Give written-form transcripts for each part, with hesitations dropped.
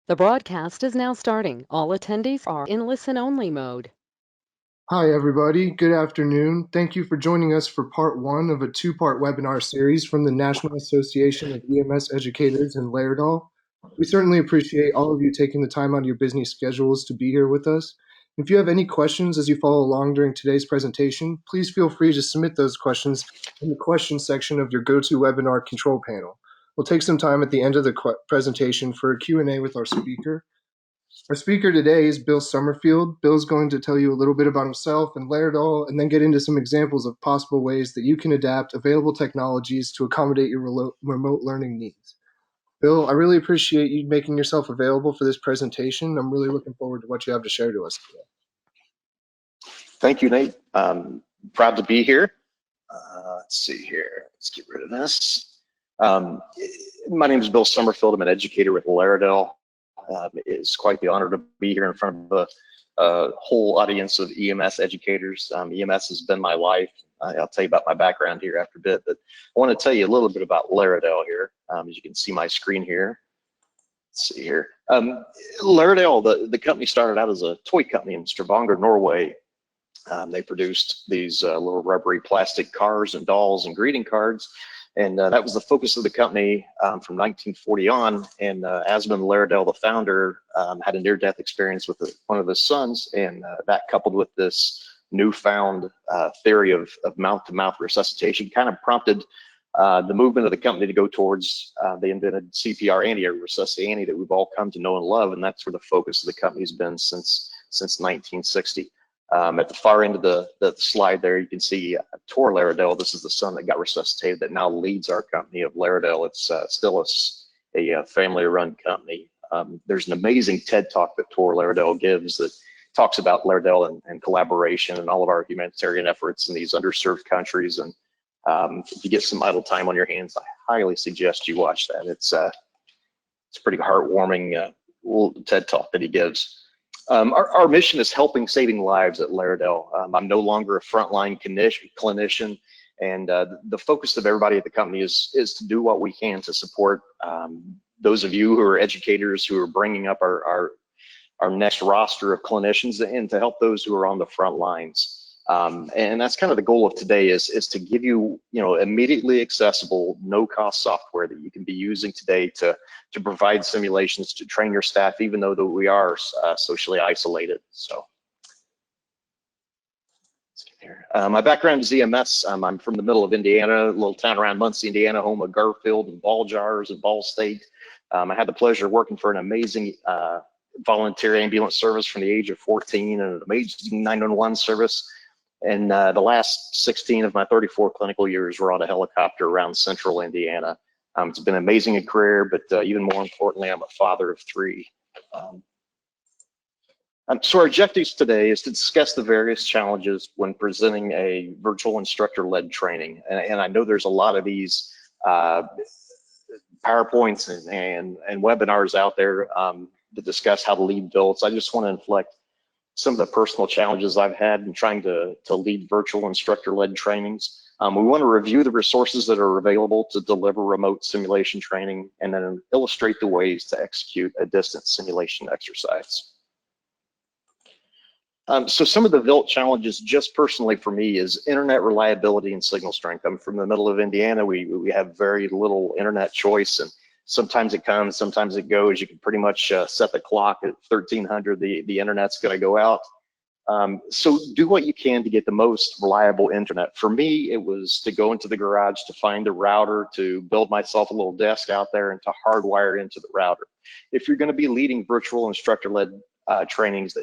The broadcast is now starting. All attendees are in listen-only mode. Hi, everybody. Good afternoon. Thank you for joining us for part one of a two-part webinar series from the National Association of EMS Educators in Leradell. We certainly appreciate all of you taking the time out of your busy schedules to be here with us. If you have any questions as you follow along during today's presentation, please feel free to submit those questions in the questions section of your GoToWebinar control panel. We'll take some time at the end of the presentation for a Q&A with our speaker. Our speaker today is Bill Summerfield. Bill's going to tell you a little bit about himself and Leradell, and then get into some examples of possible ways that you can adapt available technologies to accommodate your remote learning needs. Bill, I really appreciate you making yourself available for this presentation. I'm really looking forward to what you have to share to us today. Thank you, Nate. Proud to be here. Let's see here. Let's get rid of this. My name is Bill Summerfield. I'm an educator with Leradell. It is quite the honor to be here in front of a whole audience of EMS educators. EMS has been my life. I'll tell you about my background here after a bit, but I want to tell you a little bit about Leradell here. As you can see my screen here. Let's see here. Leradell, the company started out as a toy company in Stavanger, Norway. They produced these little rubbery plastic cars and dolls and greeting cards. And that was the focus of the company from 1940 on. And Asthma Leradell, the founder, had a near-death experience with one of his sons. And that coupled with this newfound theory of mouth-to-mouth resuscitation kind of prompted the movement of the company to go towards, they invented CPR anti-air resuscitation that we've all come to know and love. And that's where the focus of the company has been since 1960. At the far end of the slide there, you can see Tor Leradell. This is the son that got resuscitated that now leads our company of Leradell. It's still a family-run company. There's an amazing TED Talk that Tor Leradell gives that talks about Leradell and collaboration and all of our humanitarian efforts in these underserved countries. And if you get some idle time on your hands, I highly suggest you watch that. It's a pretty heartwarming little TED Talk that he gives. Our mission is helping saving lives at Leradell. I'm no longer a frontline clinician, and the focus of everybody at the company is to do what we can to support those of you who are educators who are bringing up our next roster of clinicians, and to help those who are on the front lines. And that's kind of the goal of today is to give you, immediately accessible, no-cost software that you can be using today to provide simulations to train your staff, even though we are socially isolated. So let's get here. My background is EMS. I'm from the middle of Indiana, a little town around Muncie, Indiana, home of Garfield and Ball Jars and Ball State. I had the pleasure of working for an amazing volunteer ambulance service from the age of 14 and an amazing 911 service. And the last 16 of my 34 clinical years were on a helicopter around central Indiana. It's been an amazing career, but even more importantly, I'm a father of 3. So our objectives today is to discuss the various challenges when presenting a virtual instructor-led training. And I know there's a lot of these PowerPoints and webinars out there to discuss how to lead builds. I just want to inflect some of the personal challenges I've had in trying to lead virtual instructor-led trainings. We want to review the resources that are available to deliver remote simulation training, and then illustrate the ways to execute a distance simulation exercise. So some of the VILT challenges, just personally for me, is internet reliability and signal strength. I'm from the middle of Indiana. We have very little internet choice, and sometimes it comes, sometimes it goes. You can pretty much set the clock at 1300, the internet's gonna go out. So do what you can to get the most reliable internet. For me, it was to go into the garage to find a router, to build myself a little desk out there, and to hardwire it into the router. If you're gonna be leading virtual instructor-led trainings,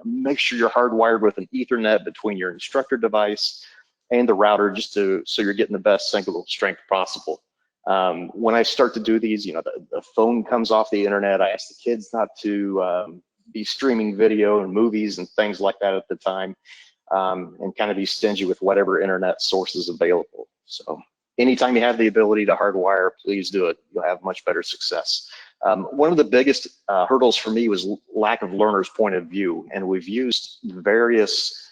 make sure you're hardwired with an Ethernet between your instructor device and the router, just so you're getting the best signal strength possible. When I start to do these, the phone comes off the internet. I ask the kids not to be streaming video and movies and things like that at the time, and kind of be stingy with whatever internet source is available. So anytime you have the ability to hardwire, please do it. You'll have much better success. One of the biggest hurdles for me was lack of learner's point of view, and we've used various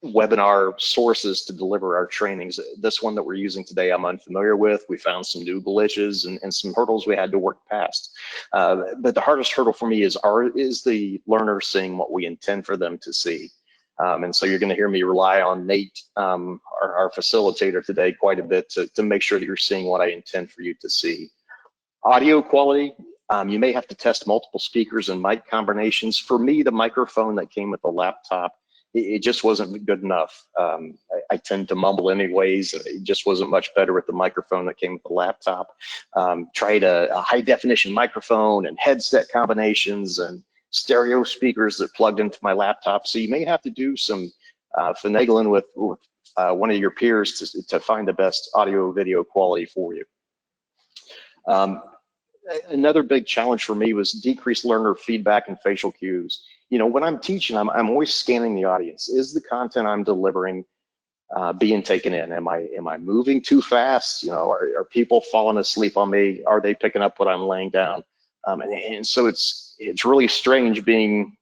webinar sources to deliver our trainings. This one that we're using today, I'm unfamiliar with. We found some new glitches and some hurdles we had to work past. But the hardest hurdle for me is the learner seeing what we intend for them to see. And so you're going to hear me rely on Nate, our facilitator today, quite a bit to make sure that you're seeing what I intend for you to see. Audio quality, you may have to test multiple speakers and mic combinations. For me, the microphone that came with the laptop, it just wasn't good enough. I tend to mumble anyways. It just wasn't much better with the microphone that came with the laptop. Tried a high definition microphone and headset combinations and stereo speakers that plugged into my laptop. So you may have to do some finagling with one of your peers to find the best audio video quality for you. Another big challenge for me was decreased learner feedback and facial cues. When I'm teaching, I'm always scanning the audience. Is the content I'm delivering being taken in? Am I moving too fast? Are people falling asleep on me? Are they picking up what I'm laying down? And so it's really strange being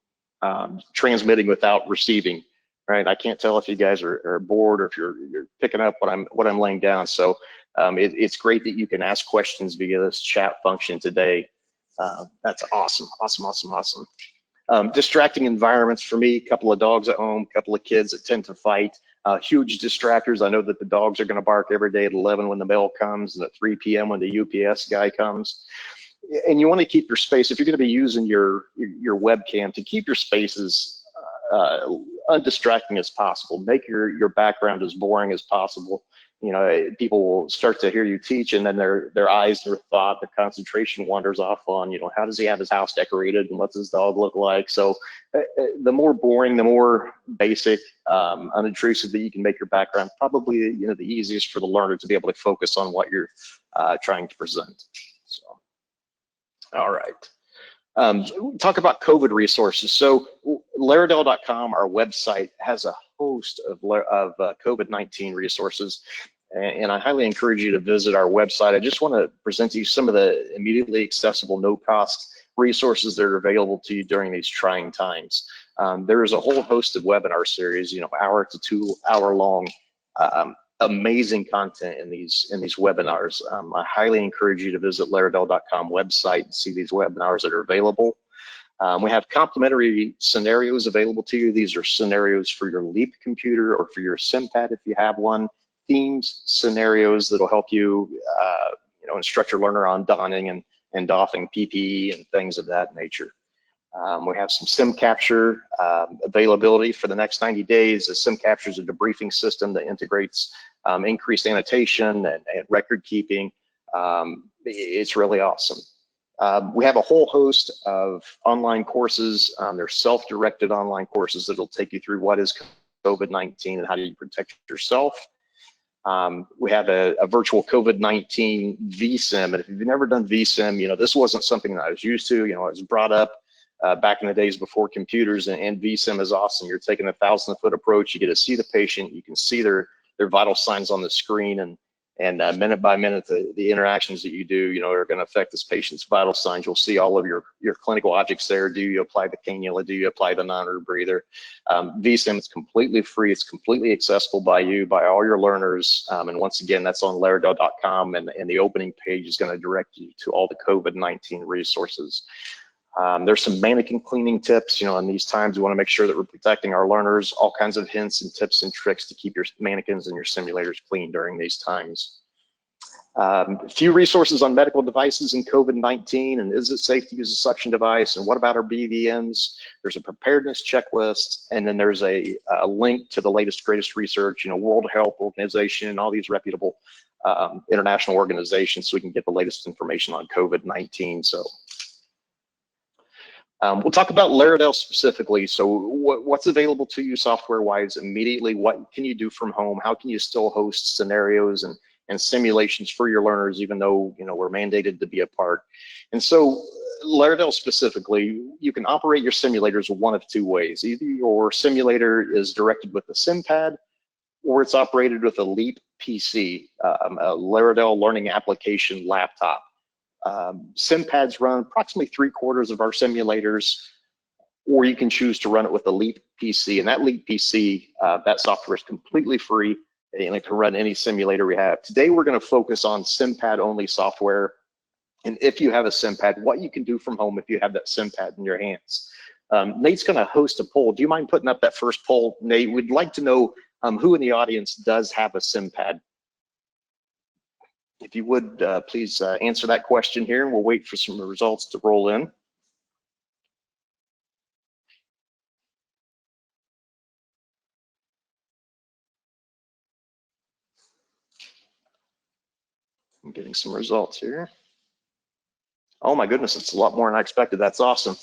transmitting without receiving, right? I can't tell if you guys are bored or if you're picking up what I'm laying down. So it's great that you can ask questions via this chat function today. That's awesome. Distracting environments for me, a couple of dogs at home, a couple of kids that tend to fight, huge distractors. I know that the dogs are going to bark every day at 11 when the mail comes and at 3 p.m. when the UPS guy comes. And you want to keep your space, if you're going to be using your webcam, to keep your spaces undistracting as possible. Make your background as boring as possible. People will start to hear you teach, and then their eyes, their thought, their concentration wanders off on, how does he have his house decorated and what's his dog look like? So the more boring, the more basic, unintrusive that you can make your background, probably the easiest for the learner to be able to focus on what you're trying to present. So, all right. Talk about COVID resources. So Leradell.com, our website, has a host of COVID-19 resources, and I highly encourage you to visit our website. I just want to present to you some of the immediately accessible, no-cost resources that are available to you during these trying times. There is a whole host of webinar series, hour to 2 hour long, amazing content in these webinars. I highly encourage you to visit Leradell.com website and see these webinars that are available. We have complimentary scenarios available to you. These are scenarios for your LEAP computer or for your Simpad if you have one. Themes, scenarios that'll help you, instruct your learner on donning and doffing PPE and things of that nature. We have some sim capture availability for the next 90 days. The sim capture is a debriefing system that integrates increased annotation and record keeping. It's really awesome. We have a whole host of online courses. They're self-directed online courses that'll take you through what is COVID-19 and how do you protect yourself. We have a virtual COVID-19 VSIM, and if you've never done VSIM, this wasn't something that I was used to. It was brought up back in the days before computers, and VSIM is awesome. You're taking a 1,000-foot approach. You get to see the patient. You can see their vital signs on the screen, and minute by minute, the interactions that you do, are going to affect this patient's vital signs. You'll see all of your clinical objects there. Do you apply the cannula? Do you apply the non-rebreather? VSIM is completely free. It's completely accessible by you, by all your learners. And once again, that's on Leradell.com, and the opening page is going to direct you to all the COVID-19 resources. There's some mannequin cleaning tips. In these times, we want to make sure that we're protecting our learners, all kinds of hints and tips and tricks to keep your mannequins and your simulators clean during these times. A few resources on medical devices and COVID-19, and is it safe to use a suction device, and what about our BVMs? There's a preparedness checklist, and then there's a link to the latest, greatest research, World Health Organization, and all these reputable international organizations, so we can get the latest information on COVID-19. So we'll talk about Leradell specifically. So what's available to you software-wise immediately? What can you do from home? How can you still host scenarios and simulations for your learners, even though we're mandated to be apart? And so Leradell specifically, you can operate your simulators one of two ways. Either your simulator is directed with a Simpad, or it's operated with a LEAP PC, a Leradell Learning Application laptop. Simpads run approximately 3/4 of our simulators. or you can choose to run it with a Leap PC. And that Leap PC, that software is completely free, and it can run any simulator we have. Today, we're going to focus on Simpad only software. And if you have a Simpad, what you can do from home if you have that Simpad in your hands. Nate's going to host a poll. Do you mind putting up that first poll, Nate? We'd like to know who in the audience does have a Simpad. If you would, please answer that question here, and we'll wait for some results to roll in. I'm getting some results here. Oh my goodness, it's a lot more than I expected. That's awesome.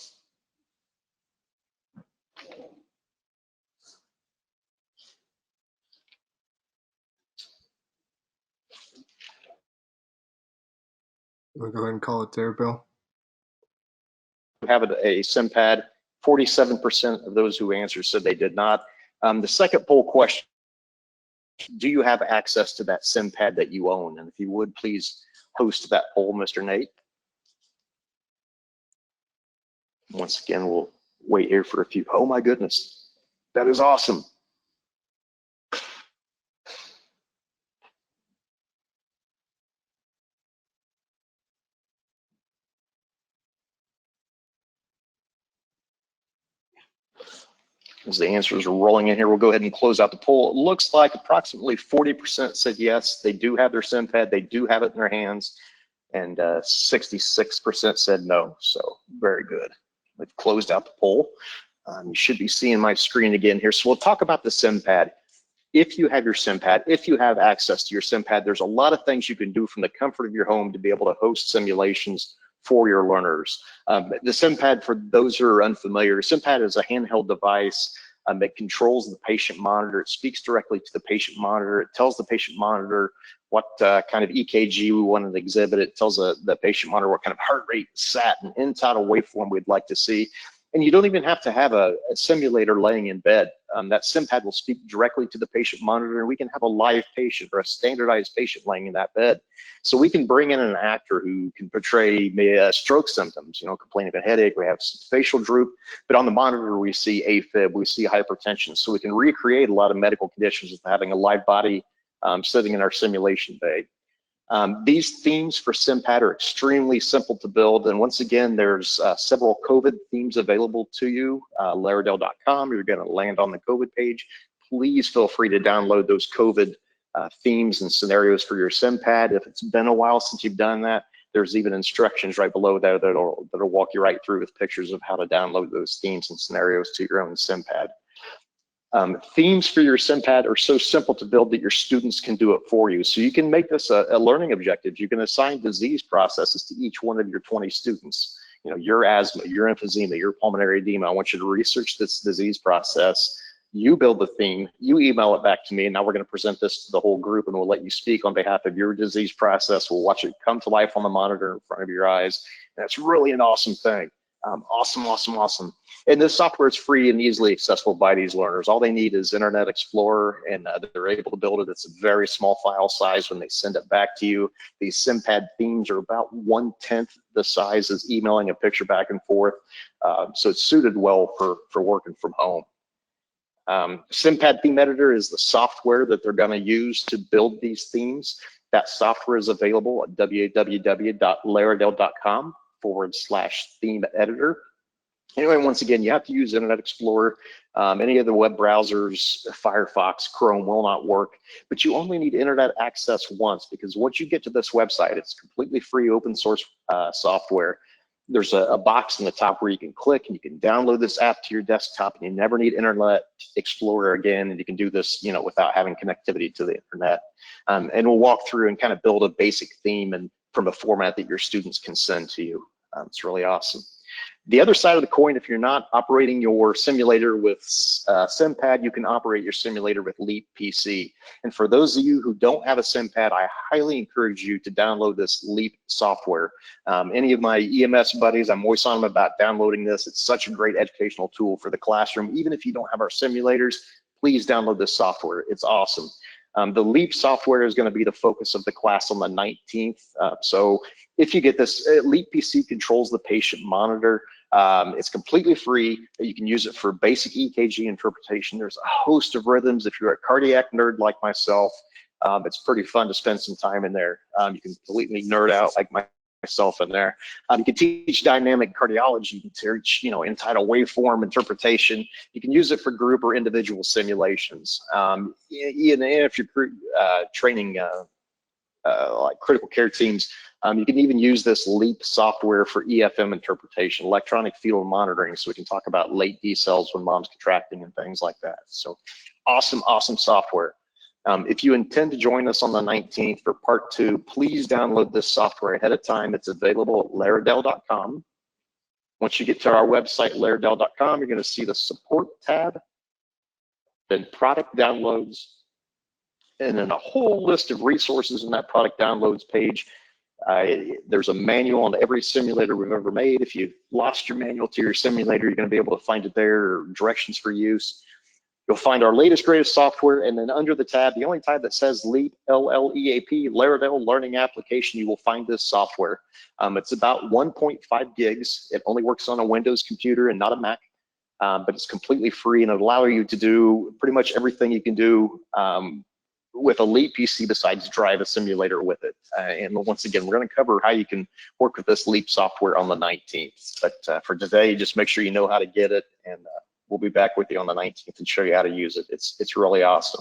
We'll go ahead and call it there, Bill. Have a Simpad. 47% of those who answered said they did not. The second poll question, do you have access to that Simpad that you own? And if you would, please host that poll, Mr. Nate. Once again, we'll wait here for a few. Oh my goodness, that is awesome. As the answers are rolling in here, we'll go ahead and close out the poll. It looks like approximately 40% said yes, they do have their Simpad, they do have it in their hands, and 66% said no, so very good. We've closed out the poll. You should be seeing my screen again here. So we'll talk about the Simpad. If you have your Simpad, if you have access to your Simpad, there's a lot of things you can do from the comfort of your home to be able to host simulations for your learners. The Simpad, for those who are unfamiliar, Simpad is a handheld device that controls the patient monitor. It speaks directly to the patient monitor. It tells the patient monitor what kind of EKG we want to exhibit. It tells the patient monitor what kind of heart rate, sat, and end-tidal waveform we'd like to see. And you don't even have to have a simulator laying in bed. That Simpad will speak directly to the patient monitor, and we can have a live patient or a standardized patient laying in that bed. So we can bring in an actor who can portray stroke symptoms, complaining of a headache, we have some facial droop, but on the monitor we see AFib, we see hypertension. So we can recreate a lot of medical conditions with having a live body sitting in our simulation bay. These themes for Simpad are extremely simple to build, and once again, there's several COBIT themes available to you. Leradell.com, you're going to land on the COBIT page. Please feel free to download those COBIT themes and scenarios for your Simpad. If it's been a while since you've done that, there's even instructions right below there that'll walk you right through with pictures of how to download those themes and scenarios to your own Simpad. Themes for your Simpad are so simple to build that your students can do it for you. So you can make this a learning objective. You can assign disease processes to each one of your 20 students. Your asthma, your emphysema, your pulmonary edema. I want you to research this disease process. You build the theme, you email it back to me, and now we're going to present this to the whole group, and we'll let you speak on behalf of your disease process. We'll watch it come to life on the monitor in front of your eyes. And it's really an awesome thing. Awesome, awesome, awesome. And this software is free and easily accessible by these learners. All they need is Internet Explorer, and they're able to build it. It's a very small file size when they send it back to you. These Simpad themes are about 1/10 the size as emailing a picture back and forth. So it's suited well for working from home. Simpad Theme Editor is the software that they're going to use to build these themes. That software is available at www.leradell.com/theme editor. Anyway, once again, you have to use Internet Explorer. Any of the web browsers, Firefox, Chrome will not work, but you only need internet access once, because once you get to this website, it's completely free open source software. There's a box in the top where you can click and you can download this app to your desktop, and you never need Internet Explorer again, and you can do this without having connectivity to the internet. And we'll walk through and kind of build a basic theme and from a format that your students can send to you. It's really awesome. The other side of the coin, if you're not operating your simulator with Simpad, you can operate your simulator with Leap PC. And for those of you who don't have a Simpad, I highly encourage you to download this Leap software. Any of my EMS buddies, I'm always on them about downloading this. It's such a great educational tool for the classroom. Even if you don't have our simulators, please download this software. It's awesome. The Leap software is going to be the focus of the class on the 19th. So if you get this, Leap PC controls the patient monitor. It's completely free. You can use it for basic EKG interpretation. There's a host of rhythms. If you're a cardiac nerd like myself, it's pretty fun to spend some time in there. You can completely nerd out like myself in there. You can teach dynamic cardiology. You can teach, entitled waveform interpretation. You can use it for group or individual simulations. And if you're training like critical care teams, you can even use this LEAP software for EFM interpretation, electronic field monitoring, so we can talk about late decels when mom's contracting and things like that. So awesome, awesome software. If you intend to join us on the 19th for part 2, please download this software ahead of time. It's available at Leradell.com. Once you get to our website, Leradell.com, you're going to see the support tab, then product downloads, and then a whole list of resources in that product downloads page. There's a manual on every simulator we've ever made. If you've lost your manual to your simulator, you're going to be able to find it there, or directions for use. You'll find our latest, greatest software, and then under the tab, the only tab that says LEAP, L-L-E-A-P, Leradell Learning Application, you will find this software. It's about 1.5 gigs. It only works on a Windows computer and not a Mac, but it's completely free, and it'll allow you to do pretty much everything you can do with a LEAP PC besides drive a simulator with it. And once again, we're going to cover how you can work with this LEAP software on the 19th. But for today, just make sure you know how to get it, and we'll be back with you on the 19th and show you how to use it. It's really awesome.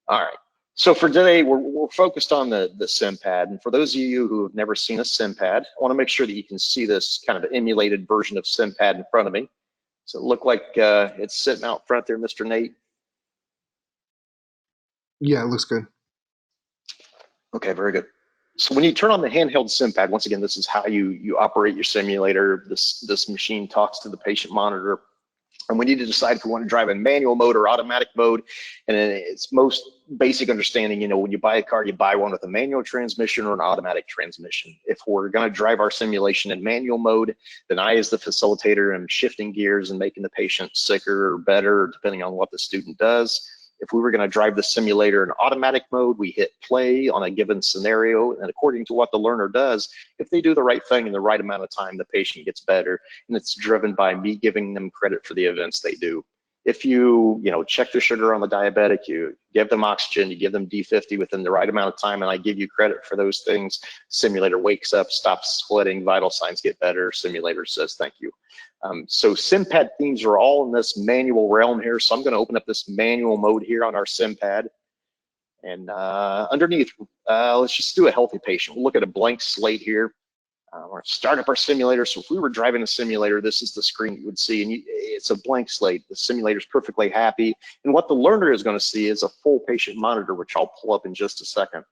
All right. So for today, we're focused on the Simpad. And for those of you who have never seen a Simpad, I want to make sure that you can see this kind of emulated version of Simpad in front of me. So it look like it's sitting out front there, Mr. Nate. Yeah, it looks good. Okay, very good. So when you turn on the handheld Simpad, once again, this is how you operate your simulator. This machine talks to the patient monitor. And we need to decide if we want to drive in manual mode or automatic mode. And in its most basic understanding, when you buy a car, you buy one with a manual transmission or an automatic transmission. If we're going to drive our simulation in manual mode, then I, as the facilitator, am shifting gears and making the patient sicker or better, depending on what the student does. If we were going to drive the simulator in automatic mode, we hit play on a given scenario, and according to what the learner does, if they do the right thing in the right amount of time, the patient gets better, and it's driven by me giving them credit for the events they do. If you check the sugar on the diabetic, you give them oxygen, you give them D50 within the right amount of time, and I give you credit for those things, simulator wakes up, stops sweating, vital signs get better, simulator says thank you. So Simpad themes are all in this manual realm here. So I'm going to open up this manual mode here on our Simpad. And underneath, let's just do a healthy patient. We'll look at a blank slate here. We're start up our simulator. So if we were driving a simulator, this is the screen you would see. And it's a blank slate. The simulator is perfectly happy. And what the learner is going to see is a full patient monitor, which I'll pull up in just a second.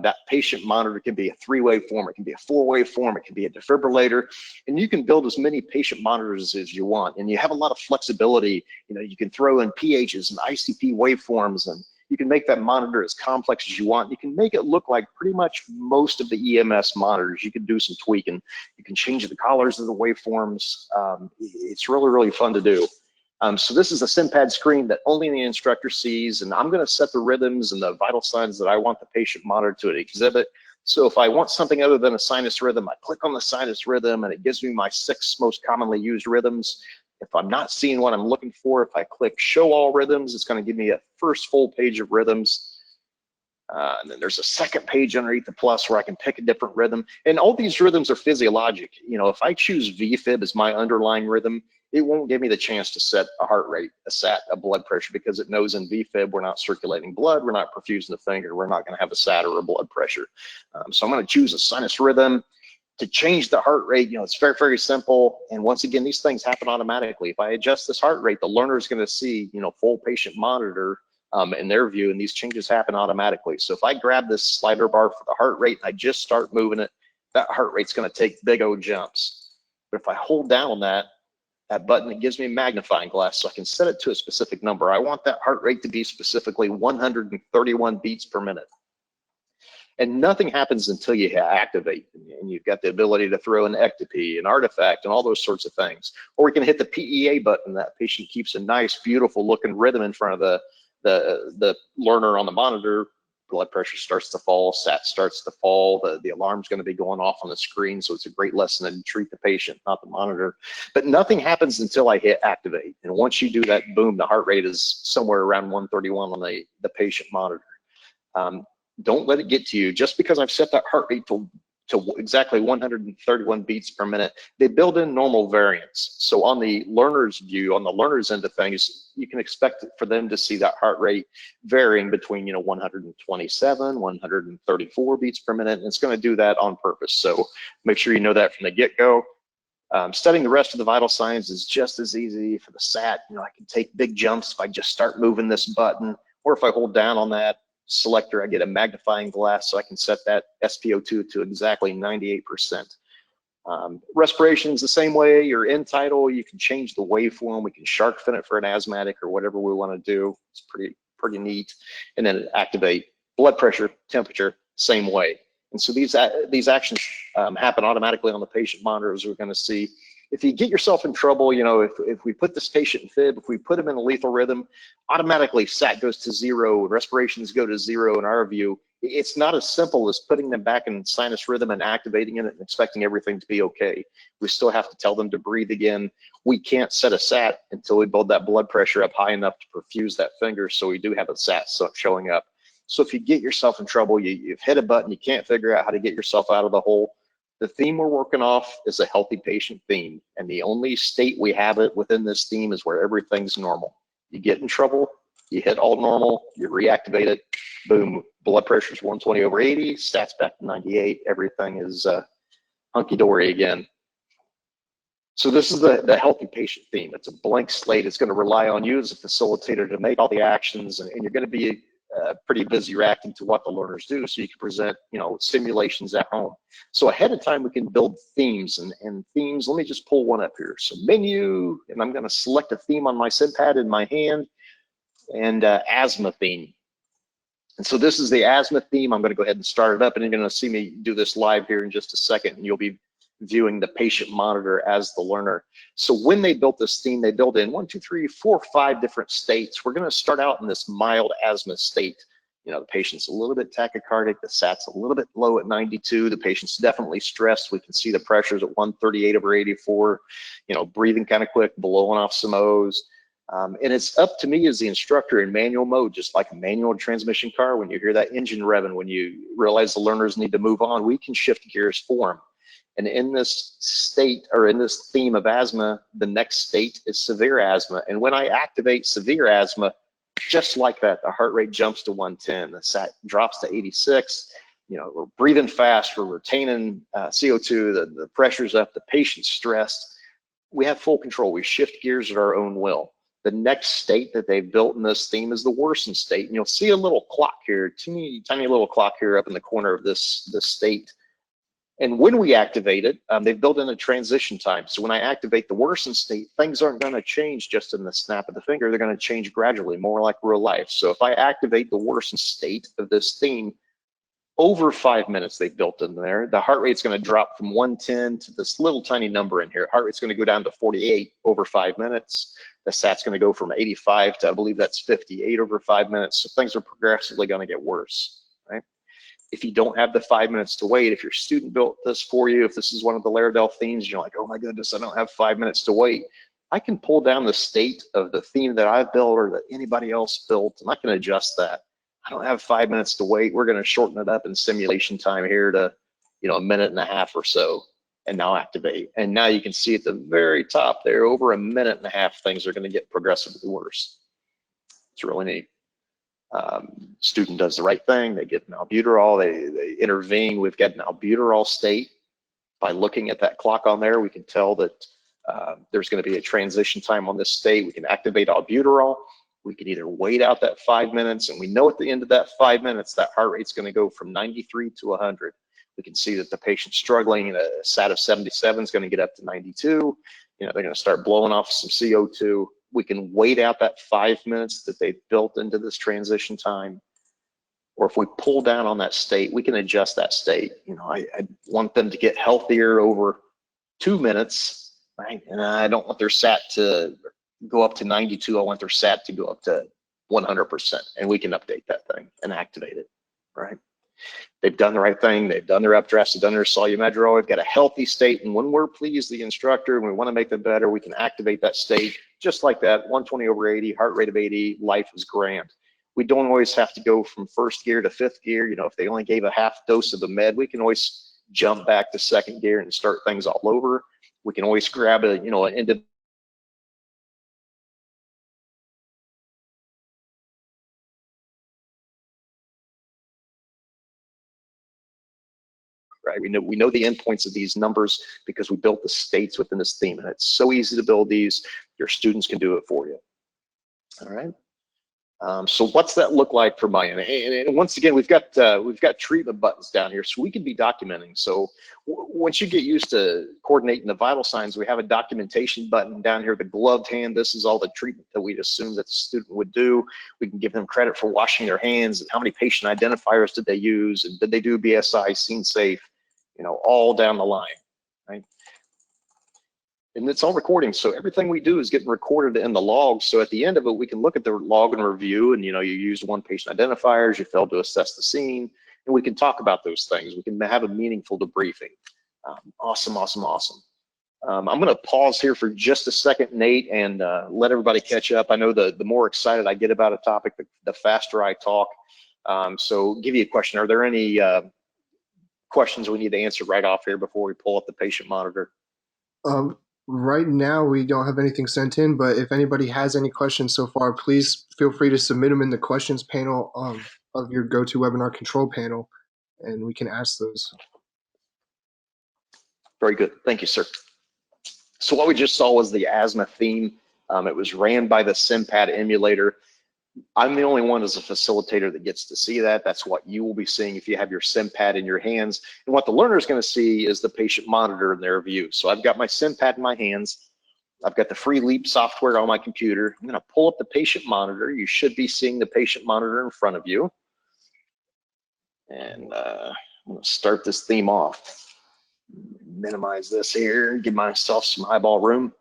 That patient monitor can be a 3-way form, it can be a 4-way form, it can be a defibrillator, and you can build as many patient monitors as you want. And you have a lot of flexibility. You can throw in PHs and ICP waveforms, and you can make that monitor as complex as you want. You can make it look like pretty much most of the EMS monitors. You can do some tweaking. You can change the colors of the waveforms. It's really, really fun to do. So this is a Simpad screen that only the instructor sees, and I'm going to set the rhythms and the vital signs that I want the patient monitor to exhibit. So if I want something other than a sinus rhythm, I click on the sinus rhythm, and it gives me my 6 most commonly used rhythms. If I'm not seeing what I'm looking for, if I click Show All Rhythms, it's going to give me a first full page of rhythms. And then there's a second page underneath the plus where I can pick a different rhythm. And all these rhythms are physiologic. If I choose VFib as my underlying rhythm, it won't give me the chance to set a heart rate, a blood pressure, because it knows in VFib we're not circulating blood, we're not perfusing the finger, we're not going to have a SAT or a blood pressure. So I'm going to choose a sinus rhythm. To change the heart rate, it's very, very simple. And once again, these things happen automatically. If I adjust this heart rate, the learner is going to see, full patient monitor in their view, and these changes happen automatically. So if I grab this slider bar for the heart rate and I just start moving it, that heart rate's going to take big old jumps. But if I hold down on that button, it gives me a magnifying glass, so I can set it to a specific number. I want that heart rate to be specifically 131 beats per minute. And nothing happens until you activate, and you've got the ability to throw an ectopy, an artifact, and all those sorts of things. Or we can hit the PEA button. That patient keeps a nice, beautiful looking rhythm in front of the learner on the monitor blood pressure starts to fall, SAT starts to fall, the alarm's going to be going off on the screen. So it's a great lesson to treat the patient, not the monitor. But nothing happens until I hit activate. And once you do that, boom, the heart rate is somewhere around 131 on the patient monitor. Don't let it get to you. Just because I've set that heart rate to exactly 131 beats per minute, they build in normal variance. So on the learner's view, on the learner's end of things, you can expect for them to see that heart rate varying between 127, 134 beats per minute, and it's going to do that on purpose. So make sure you know that from the get-go. Studying the rest of the vital signs is just as easy. For the SAT, I can take big jumps if I just start moving this button, or if I hold down on that selector, I get a magnifying glass, so I can set that SpO2 to exactly 98%. Respiration is the same way. Your end tidal, you can change the waveform. We can shark fin it for an asthmatic or whatever we want to do. It's pretty neat. And then activate. Blood pressure, temperature, same way. And so these actions happen automatically on the patient monitor, as we're going to see. If you get yourself in trouble, if we put this patient in fib, if we put him in a lethal rhythm, automatically SAT goes to 0, respirations go to 0 in our view. It's not as simple as putting them back in sinus rhythm and activating it and expecting everything to be okay. We still have to tell them to breathe again. We can't set a SAT until we build that blood pressure up high enough to perfuse that finger, so we do have a SAT showing up. So if you get yourself in trouble, you've hit a button, you can't figure out how to get yourself out of the hole, the theme we're working off is a healthy patient theme. And the only state we have it within this theme is where everything's normal. You get in trouble, you hit all normal, you reactivate it, boom, blood pressure's 120/80, SAT's back to 98, everything is hunky-dory again. So this is the healthy patient theme. It's a blank slate. It's going to rely on you as a facilitator to make all the actions, and you're going to be pretty busy reacting to what the learners do, so you can present simulations at home. So ahead of time we can build themes, and themes, let me just pull one up here. So menu, and I'm going to select a theme on my Simpad in my hand, and asthma theme. And so this is the asthma theme. I'm going to go ahead and start it up, and you're going to see me do this live here in just a second, and you'll be viewing the patient monitor as the learner. So when they built this theme, they built in 1, 2, 3, 4, 5 different states. We're going to start out in this mild asthma state. The patient's a little bit tachycardic, the SAT's a little bit low at 92, the patient's definitely stressed. We can see the pressures at 138/84, breathing kind of quick, blowing off some O's. And it's up to me as the instructor in manual mode, just like a manual transmission car. When you hear that engine revving, when you realize the learners need to move on, we can shift gears for them. And in this state, or in this theme of asthma, the next state is severe asthma. And when I activate severe asthma, just like that, the heart rate jumps to 110, the SAT drops to 86. We're breathing fast, we're retaining CO2, the pressure's up, the patient's stressed. We have full control. We shift gears at our own will. The next state that they've built in this theme is the Worsen State. And you'll see a little clock here, tiny little clock here up in the corner of this state. And when we activate it, they've built in a transition time. So when I activate the Worsen State, things aren't going to change just in the snap of the finger. They're going to change gradually, more like real life. So if I activate the Worsen State of this theme, over 5 minutes they've built in there, the heart rate's going to drop from 110 to this little tiny number in here. Heart rate's going to go down to 48 over 5 minutes. The SAT's going to go from 85 to, I believe that's 58 over 5 minutes. So things are progressively going to get worse, right? If you don't have the 5 minutes to wait, if your student built this for you, if this is one of the Leradell themes, you're like, oh my goodness, I don't have 5 minutes to wait. I can pull down the state of the theme that I've built or that anybody else built, and I can adjust that. I don't have 5 minutes to wait. We're going to shorten it up in simulation time here to, a minute and a half or so, and now activate. And now you can see at the very top there, over a minute and a half, things are going to get progressively worse. It's really neat. Student does the right thing. They get an albuterol. They intervene. We've got an albuterol state. By looking at that clock on there, we can tell that there's going to be a transition time on this state. We can activate albuterol. We can either wait out that 5 minutes, and we know at the end of that 5 minutes, that heart rate's going to go from 93 to 100. We can see that the patient's struggling, and a SAT of 77 is going to get up to 92. They're going to start blowing off some CO2. We can wait out that 5 minutes that they've built into this transition time. Or if we pull down on that state, we can adjust that state. I want them to get healthier over 2 minutes, right? And I don't want their SAT to go up to 92. I want their SAT to go up to 100%. And we can update that thing and activate it. right? They've done the right thing. They've done their updrafts. They've done their solumadrol. We've got a healthy state. And when we're pleased, the instructor, and we want to make them better, we can activate that state just like that. 120/80, heart rate of 80, life is grand. We don't always have to go from first gear to fifth gear. You know, if they only gave a half dose of the med, we can always jump back to second gear and start things all over. We can always grab a, you know, an individual. Right? We know the endpoints of these numbers because we built the states within this theme, and it's so easy to build these. Your students can do it for you. All right. So what's that look like for my end? And once again, we've got treatment buttons down here, so we can be documenting. So once you get used to coordinating the vital signs, we have a documentation button down here, the gloved hand. This is all the treatment that we'd assume that the student would do. We can give them credit for washing their hands, and how many patient identifiers did they use, and did they do BSI, scene safe, you know, all down the line, right? And it's all recording, so everything we do is getting recorded in the log. So at the end of it, we can look at the log and review, and you know, you used one patient identifiers, you failed to assess the scene, and we can talk about those things. We can have a meaningful debriefing. Awesome, awesome, awesome. I'm going to pause here for just a second, Nate, and let everybody catch up. I know the more excited I get about a topic, the faster I talk. So give you a question. Are there any questions we need to answer right off here before we pull up the patient monitor? Right now, we don't have anything sent in, but if anybody has any questions so far, please feel free to submit them in the questions panel of your GoToWebinar control panel, and we can ask those. Very good. Thank you, sir. So what we just saw was the asthma theme. It was ran by the Simpad emulator. I'm the only one as a facilitator that gets to see that. That's what you will be seeing if you have your Simpad in your hands. And what the learner is going to see is the patient monitor in their view. So I've got my Simpad in my hands. I've got the free Leap software on my computer. I'm going to pull up the patient monitor. You should be seeing the patient monitor in front of you. And I'm going to start this theme off. Minimize this here, give myself some eyeball room.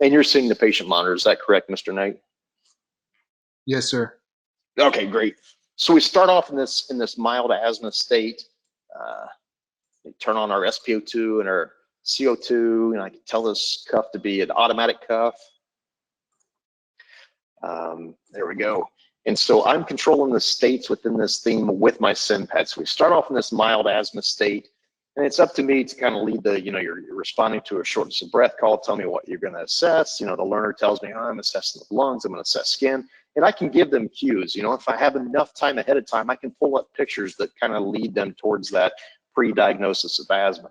And you're seeing the patient monitor. Is that correct, Mr. Knight? Yes, sir. Okay, great. So we start off in this mild asthma state. We turn on our SpO2 and our CO2, and I can tell this cuff to be an automatic cuff. There we go. And so I'm controlling the states within this theme with my Simpad. So we start off in this mild asthma state, and it's up to me to kind of lead the, you know, you're responding to a shortness of breath call. Tell me what you're going to assess. You know, the learner tells me, oh, I'm assessing the lungs, I'm going to assess skin. And I can give them cues. You know, if I have enough time ahead of time, I can pull up pictures that kind of lead them towards that pre-diagnosis of asthma.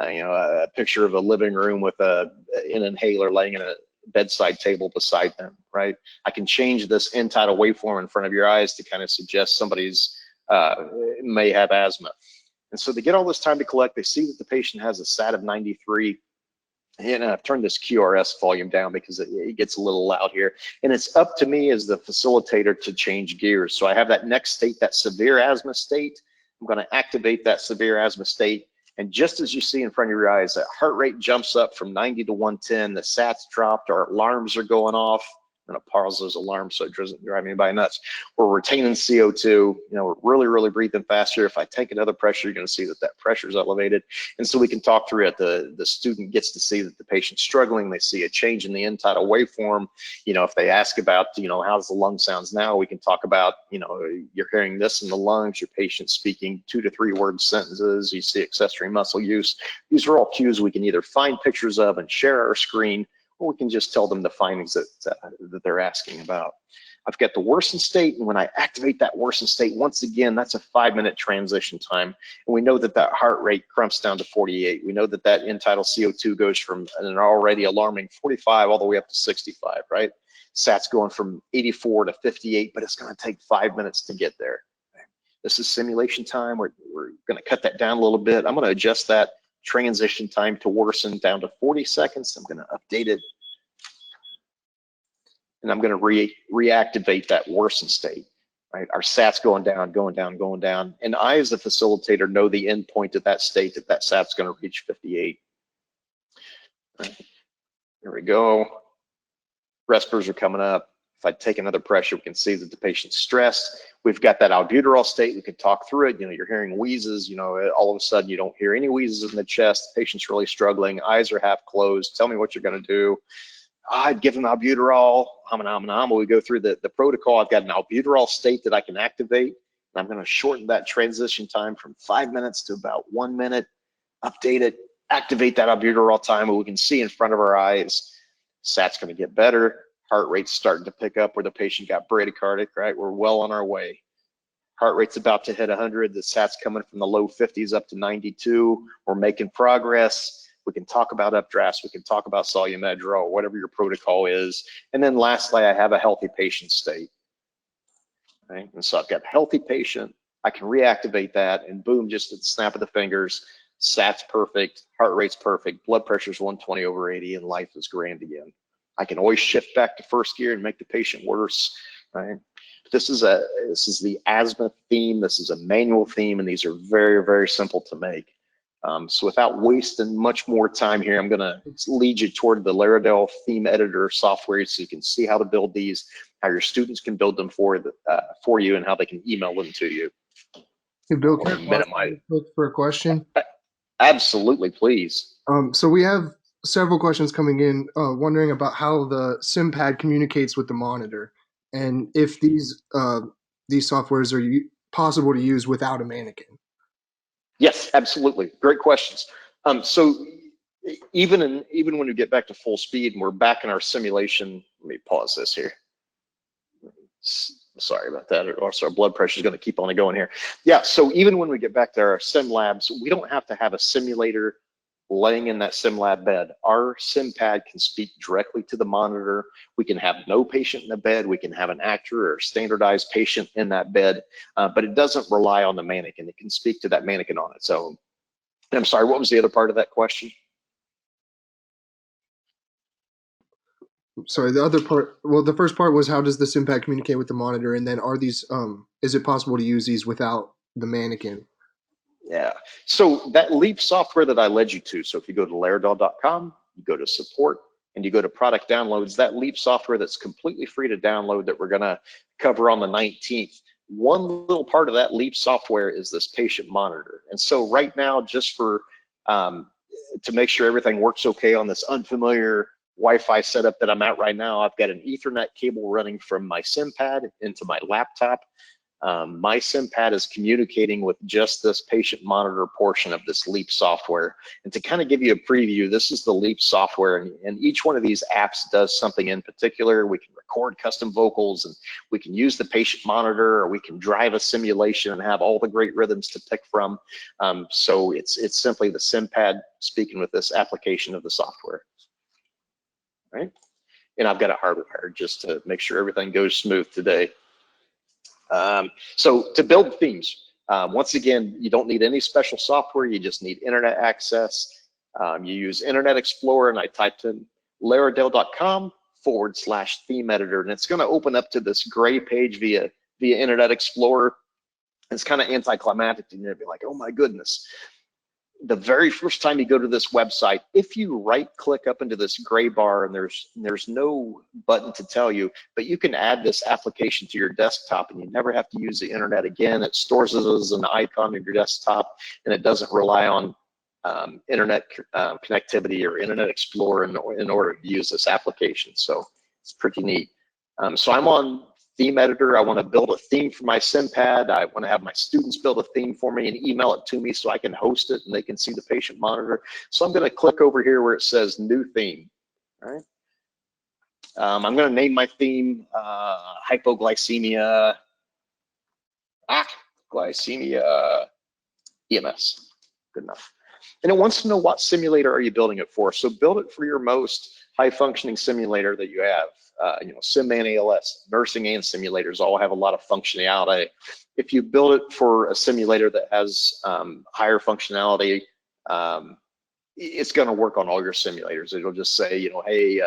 You know, a picture of a living room with an inhaler laying in a bedside table beside them, right? I can change this end tidal waveform in front of your eyes to kind of suggest somebody's may have asthma. And so they get all this time to collect. They see that the patient has a SAT of 93. And I've turned this QRS volume down because it gets a little loud here. And it's up to me as the facilitator to change gears. So I have that next state, that severe asthma state. I'm going to activate that severe asthma state. And just as you see in front of your eyes, that heart rate jumps up from 90 to 110. The SATs dropped, our alarms are going off. I'm going to pause those alarms so it doesn't drive anybody nuts. We're retaining CO2. You know, we're really, really breathing faster. If I take another pressure, you're going to see that that pressure is elevated. And so we can talk through it. The student gets to see that the patient's struggling. They see a change in the end tidal waveform. You know, if they ask about, you know, how's the lung sounds now, we can talk about, you know, you're hearing this in the lungs, your patient's speaking 2 to 3 word sentences, you see accessory muscle use. These are all cues we can either find pictures of and share our screen, or we can just tell them the findings that they're asking about. I've got the Worsen State, and when I activate that Worsen State, once again, that's a 5-minute transition time. And we know that that heart rate crumps down to 48. We know that that end tidal CO2 goes from an already alarming 45 all the way up to 65, right? SAT's going from 84 to 58, but it's going to take 5 minutes to get there. This is simulation time. We're going to cut that down a little bit. I'm going to adjust that transition time to Worsen down to 40 seconds. I'm going to update it. And I'm going to reactivate that Worsen state, right? Our SAT's going down, going down, going down. And I, as a facilitator, know the end point of that state, that SAT's going to reach 58. Right. There we go. Respirers are coming up. If I take another pressure, we can see that the patient's stressed. We've got that albuterol state. We can talk through it. You know, you're hearing wheezes. You know, all of a sudden you don't hear any wheezes in the chest. The patient's really struggling. Eyes are half closed. Tell me what you're going to do. I'd give them albuterol. We go through the protocol. I've got an albuterol state that I can activate. And I'm going to shorten that transition time from 5 minutes to about 1 minute. Update it, activate that albuterol time, and we can see in front of our eyes, SAT's going to get better. Heart rate's starting to pick up where the patient got bradycardic, right? We're well on our way. Heart rate's about to hit 100. The SAT's coming from the low 50s up to 92. We're making progress. We can talk about updrafts. We can talk about Solu-Medrol, whatever your protocol is. And then lastly, I have a healthy patient state. Right? And so I've got a healthy patient. I can reactivate that, and boom, just at the snap of the fingers, SAT's perfect, heart rate's perfect, blood pressure's 120/80, and life is grand again. I can always shift back to first gear and make the patient worse. Right? This is the asthma theme. This is a manual theme, and these are very, very simple to make. So without wasting much more time here, I'm going to lead you toward the Leradell theme editor software so you can see how to build these, how your students can build them for you, and how they can email them to you. Hey, Bill, can I pause for a question? Absolutely, please. So we have several questions coming in, wondering about how the Simpad communicates with the monitor, and if these softwares are possible to use without a mannequin. Yes, absolutely. Great questions. So even when we get back to full speed and we're back in our simulation, let me pause this here. Sorry about that. Also, our blood pressure is going to keep on going here. Yeah, so even when we get back to our sim labs, we don't have to have a simulator laying in that sim lab bed. Our Simpad can speak directly to the monitor. We can have no patient in the bed. We can have an actor or standardized patient in that bed, but it doesn't rely on the mannequin. It can speak to that mannequin on its own. And I'm sorry, what was the other part of that question? Sorry, the other part, well, the first part was how does the Simpad communicate with the monitor, and then are these, is it possible to use these without the mannequin? Yeah, so that LEAP software that I led you to, so if you go to Leradell.com, you go to support, and you go to product downloads, that LEAP software that's completely free to download that we're gonna cover on the 19th, one little part of that LEAP software is this patient monitor. And so right now, just for, to make sure everything works okay on this unfamiliar Wi-Fi setup that I'm at right now, I've got an Ethernet cable running from my Simpad into my laptop. My Simpad is communicating with just this patient monitor portion of this LEAP software. And to kind of give you a preview, this is the LEAP software, and each one of these apps does something in particular. We can record custom vocals, and we can use the patient monitor, or we can drive a simulation and have all the great rhythms to pick from. So it's simply the Simpad speaking with this application of the software. Right? And I've got it hardwired just to make sure everything goes smooth today. So to build themes, once again, you don't need any special software. You just need internet access. You use Internet Explorer, and I typed in Leradell.com/theme editor, and it's going to open up to this gray page via Internet Explorer. It's kind of anticlimactic, and you'll be like, oh my goodness. The very first time you go to this website, if you right click up into this gray bar, and there's no button to tell you, but you can add this application to your desktop, and you never have to use the internet again. It stores it as an icon of your desktop, and it doesn't rely on internet connectivity or Internet Explorer in order to use this application. So it's pretty neat. So I'm on theme editor. I want to build a theme for my Simpad. I want to have my students build a theme for me and email it to me so I can host it and they can see the patient monitor. So I'm going to click over here where it says new theme. All right. I'm going to name my theme hypoglycemia, glycemia EMS. Good enough. And it wants to know what simulator are you building it for. So build it for your most high functioning simulator that you have. SimMan ALS, nursing and simulators all have a lot of functionality. If you build it for a simulator that has higher functionality, it's going to work on all your simulators. It'll just say, hey,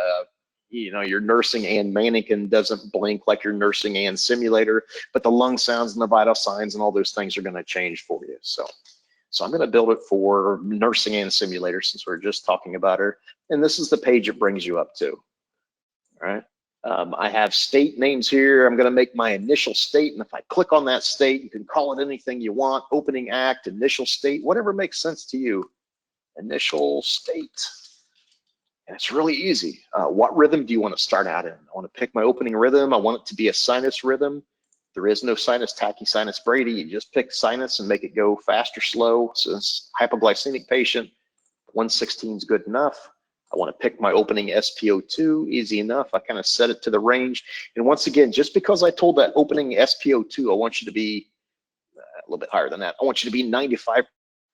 your nursing and mannequin doesn't blink like your nursing and simulator, but the lung sounds and the vital signs and all those things are going to change for you. So I'm going to build it for nursing and simulator since we're just talking about her. And this is the page it brings you up to. All right. I have state names here. I'm going to make my initial state, and if I click on that state, you can call it anything you want, opening act, initial state, whatever makes sense to you. Initial state. And it's really easy. What rhythm do you want to start out in? I want to pick my opening rhythm. I want it to be a sinus rhythm. There is no sinus tachy, brady. You just pick sinus and make it go fast or slow. So this hypoglycemic patient, 116 is good enough. I want to pick my opening SpO2, easy enough. I kind of set it to the range. And once again, just because I told that opening SpO2, I want you to be a little bit higher than that. I want you to be 95%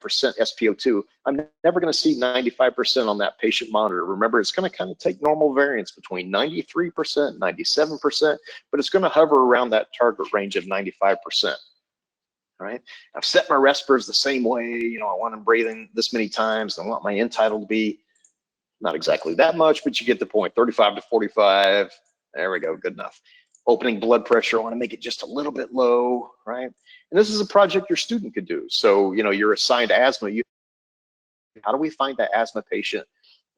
SpO2. I'm never going to see 95% on that patient monitor. Remember, it's going to kind of take normal variance between 93%, 97%, but it's going to hover around that target range of 95%. All right. I've set my respirators the same way. You know, I want them breathing this many times. I want my end tidal to be not exactly that much, but you get the point. 35 to 45. There we go. Good enough. Opening blood pressure, I want to make it just a little bit low, right? And this is a project your student could do. So, you know, you're assigned asthma. How do we find that asthma patient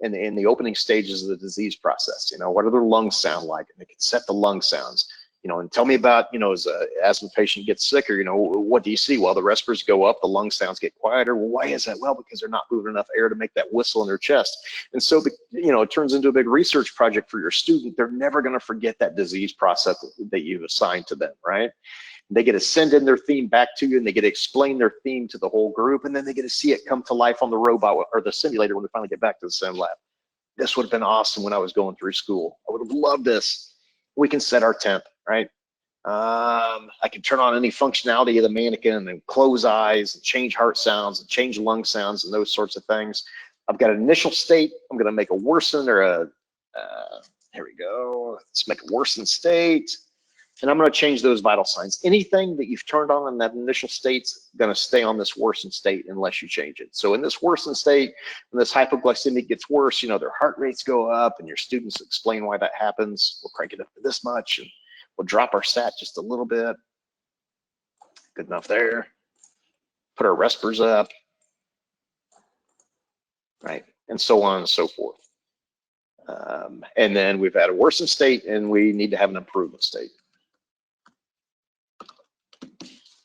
in the opening stages of the disease process? You know, what do their lungs sound like? And they can set the lung sounds. You know, and tell me about, you know, as an asthma patient gets sicker, you know, what do you see? Well, the respirators go up, the lung sounds get quieter. Well, why is that? Well, because they're not moving enough air to make that whistle in their chest. And so, you know, it turns into a big research project for your student. They're never going to forget that disease process that you've assigned to them, right? They get to send in their theme back to you, and they get to explain their theme to the whole group, and then they get to see it come to life on the robot or the simulator when they finally get back to the sim lab. This would have been awesome when I was going through school. I would have loved this. We can set our temp, right? I can turn on any functionality of the mannequin and close eyes and change heart sounds and change lung sounds and those sorts of things. I've got an initial state. I'm going to make a worsen or a, here we go. Let's make a worsen state. And I'm going to change those vital signs. Anything that you've turned on in that initial state's going to stay on this worsened state unless you change it. So in this worsened state, when this hypoglycemic gets worse, you know, their heart rates go up, and your students explain why that happens. We'll crank it up to this much, and we'll drop our sat just a little bit. Good enough there. Put our respirators up, right? And so on and so forth. And then we've had a worsened state, and we need to have an improvement state.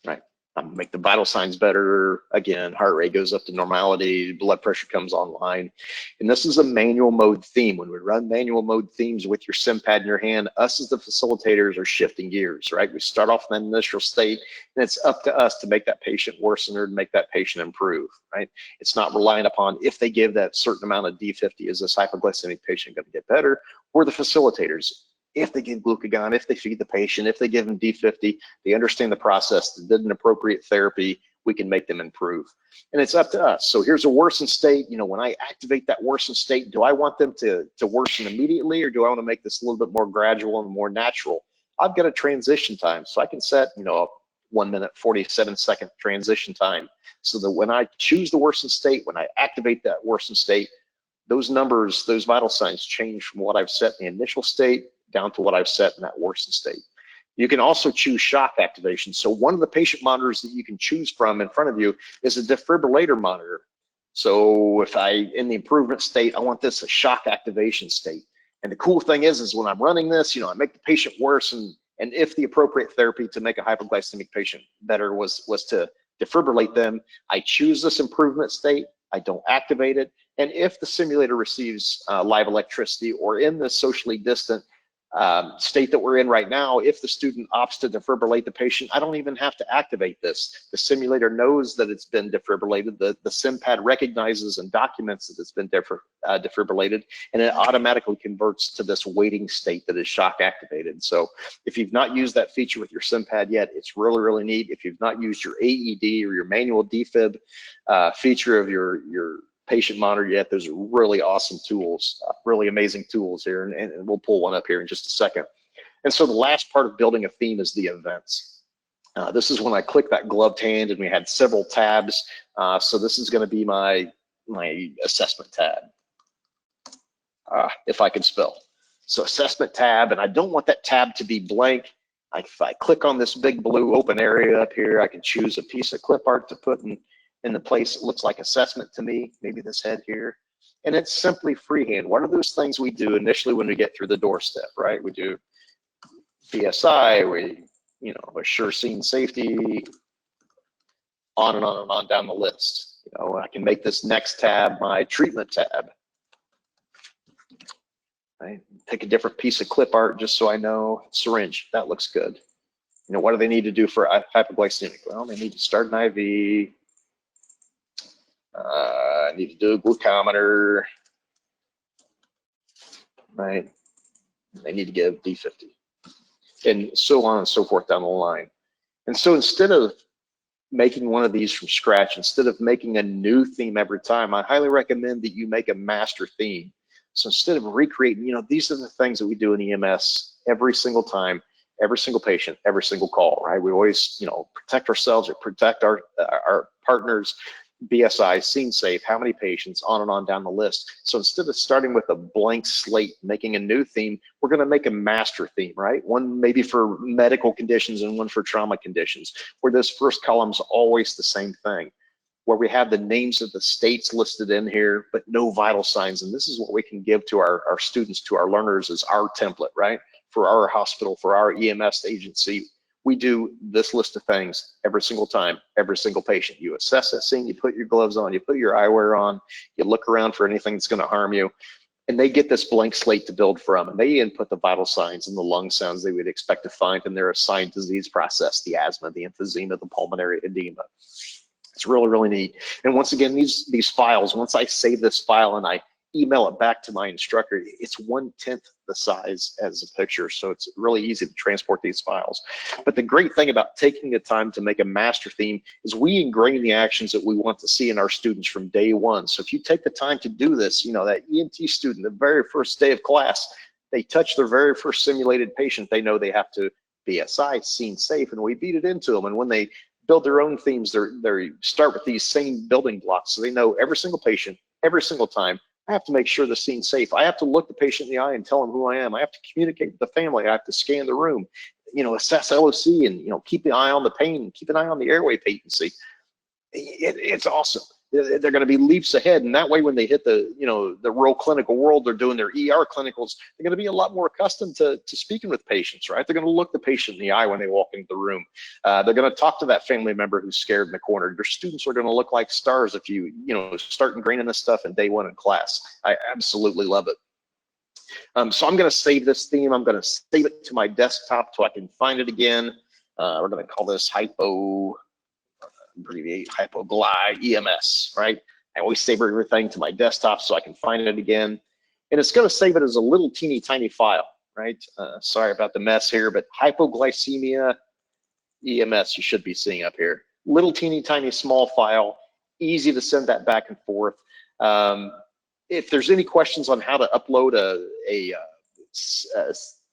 Right. Make the vital signs better. Again, heart rate goes up to normality, blood pressure comes online. And this is a manual mode theme. When we run manual mode themes with your Simpad in your hand, us as the facilitators are shifting gears, right? We start off in that initial state, and it's up to us to make that patient worsen or to make that patient improve, right? It's not relying upon if they give that certain amount of D50, is this hypoglycemic patient going to get better? We're the facilitators. If they give glucagon, if they feed the patient, if they give them D50, they understand the process, they did an appropriate therapy, we can make them improve. And it's up to us. So here's a worsened state. You know, when I activate that worsened state, do I want them to worsen immediately, or do I want to make this a little bit more gradual and more natural? I've got a transition time, so I can set, you know, a 1 minute, 47-second transition time, so that when I choose the worsened state, when I activate that worsened state, those numbers, those vital signs change from what I've set in the initial state down to what I've set in that worsened state. You can also choose shock activation. So one of the patient monitors that you can choose from in front of you is a defibrillator monitor. So if in the improvement state, I want this a shock activation state. And the cool thing is when I'm running this, you know, I make the patient worse, and if the appropriate therapy to make a hypoglycemic patient better was to defibrillate them, I choose this improvement state, I don't activate it. And if the simulator receives live electricity, or in the socially distant state that we're in right now, if the student opts to defibrillate the patient, I don't even have to activate this. The simulator knows that it's been defibrillated. The Simpad recognizes and documents that it's been defibrillated, and it automatically converts to this waiting state that is shock activated. So if you've not used that feature with your Simpad yet, it's really, really neat. If you've not used your AED or your manual defib feature of your patient monitor yet, those are really awesome tools, really amazing tools here, and we'll pull one up here in just a second. And so the last part of building a theme is the events. This is when I click that gloved hand, and we had several tabs. So this is going to be my assessment tab, if I can spell. So assessment tab, and I don't want that tab to be blank. If I click on this big blue open area up here, I can choose a piece of clip art to put in the place it looks like assessment to me, maybe this head here. And it's simply freehand. What are those things we do initially when we get through the doorstep, right? We do BSI, we, assure scene safety, on and on and on down the list. I can make this next tab my treatment tab. Right? Take a different piece of clip art just so I know. Syringe, that looks good. What do they need to do for hypoglycemic? Well, they need to start an IV. I need to do a glucometer. Right? They need to give D50. And so on and so forth down the line. And so instead of making one of these from scratch, instead of making a new theme every time, I highly recommend that you make a master theme. So instead of recreating, these are the things that we do in EMS every single time, every single patient, every single call, right? We always, protect ourselves or protect our partners, BSI, scene safe, how many patients, on and on down the list. So instead of starting with a blank slate, making a new theme, we're going to make a master theme, right? One maybe for medical conditions and one for trauma conditions, where this first column's always the same thing, where we have the names of the states listed in here, but no vital signs. And this is what we can give to our students, to our learners, as our template, right? For our hospital, for our EMS agency. We do this list of things every single time, every single patient. You assess that scene, you put your gloves on, you put your eyewear on, you look around for anything that's going to harm you, and they get this blank slate to build from, and they input the vital signs and the lung sounds they would expect to find in their assigned disease process, the asthma, the emphysema, the pulmonary edema. It's really, really neat. And once again, these files, once I save this file and I email it back to my instructor, it's 1/10 the size as a picture. So it's really easy to transport these files. But the great thing about taking the time to make a master theme is we ingrain the actions that we want to see in our students from day one. So if you take the time to do this, that EMT student, the very first day of class, they touch their very first simulated patient, they know they have to BSI, scene safe, and we beat it into them. And when they build their own themes, they start with these same building blocks. So they know every single patient, every single time, I have to make sure the scene's safe. I have to look the patient in the eye and tell them who I am. I have to communicate with the family. I have to scan the room, assess LOC, and, keep the eye on the pain, keep an eye on the airway patency. It's awesome. They're going to be leaps ahead, and that way when they hit the the real clinical world, they're doing their ER clinicals, they're going to be a lot more accustomed to speaking with patients, right? They're going to look the patient in the eye when they walk into the room. They're going to talk to that family member who's scared in the corner. Your students are going to look like stars if you start ingraining this stuff in day one in class. I absolutely love it. So I'm going to save this theme. I'm going to save it to my desktop so I can find it again. We're going to call this abbreviate hypogly EMS, right? I always save everything to my desktop so I can find it again. And it's going to save it as a little teeny tiny file, right? Sorry about the mess here, but hypoglycemia EMS you should be seeing up here. Little teeny tiny small file, easy to send that back and forth. If there's any questions on how to upload a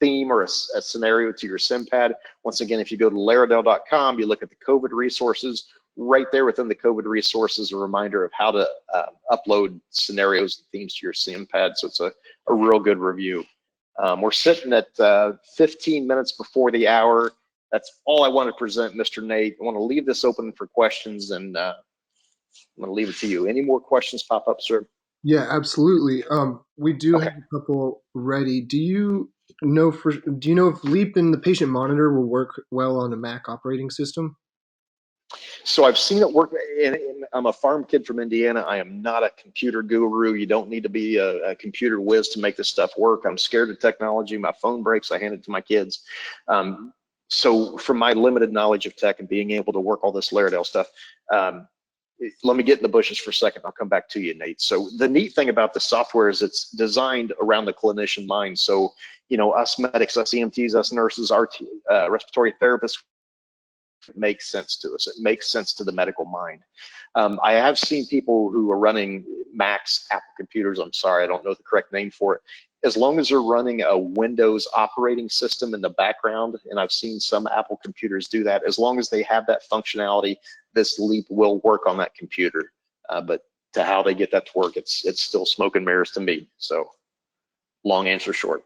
theme or a scenario to your Simpad, once again, if you go to Leradell.com, you look at the COVID resources. Right there within the COVID resources, a reminder of how to upload scenarios and themes to your Simpad. So it's a real good review. We're sitting at 15 minutes before the hour. That's all I want to present, Mr. Nate. I want to leave this open for questions, and I'm going to leave it to you. Any more questions pop up, sir? Yeah, absolutely. We do Okay. have a couple ready. Do you know if Leap and the patient monitor will work well on a Mac operating system? So I've seen it work. I'm a farm kid from Indiana. I am not a computer guru. You don't need to be a computer whiz to make this stuff work. I'm scared of technology. My phone breaks, I hand it to my kids. So from my limited knowledge of tech and being able to work all this Leradell stuff, let me get in the bushes for a second. I'll come back to you, Nate. So the neat thing about the software is it's designed around the clinician mind. So, us medics, us EMTs, us nurses, our respiratory therapists, it makes sense to us. It makes sense to the medical mind. I have seen people who are running Macs, Apple computers. I'm sorry, I don't know the correct name for it. As long as they're running a Windows operating system in the background, and I've seen some Apple computers do that, as long as they have that functionality, this Leap will work on that computer. But to how they get that to work, it's still smoke and mirrors to me. So long answer short.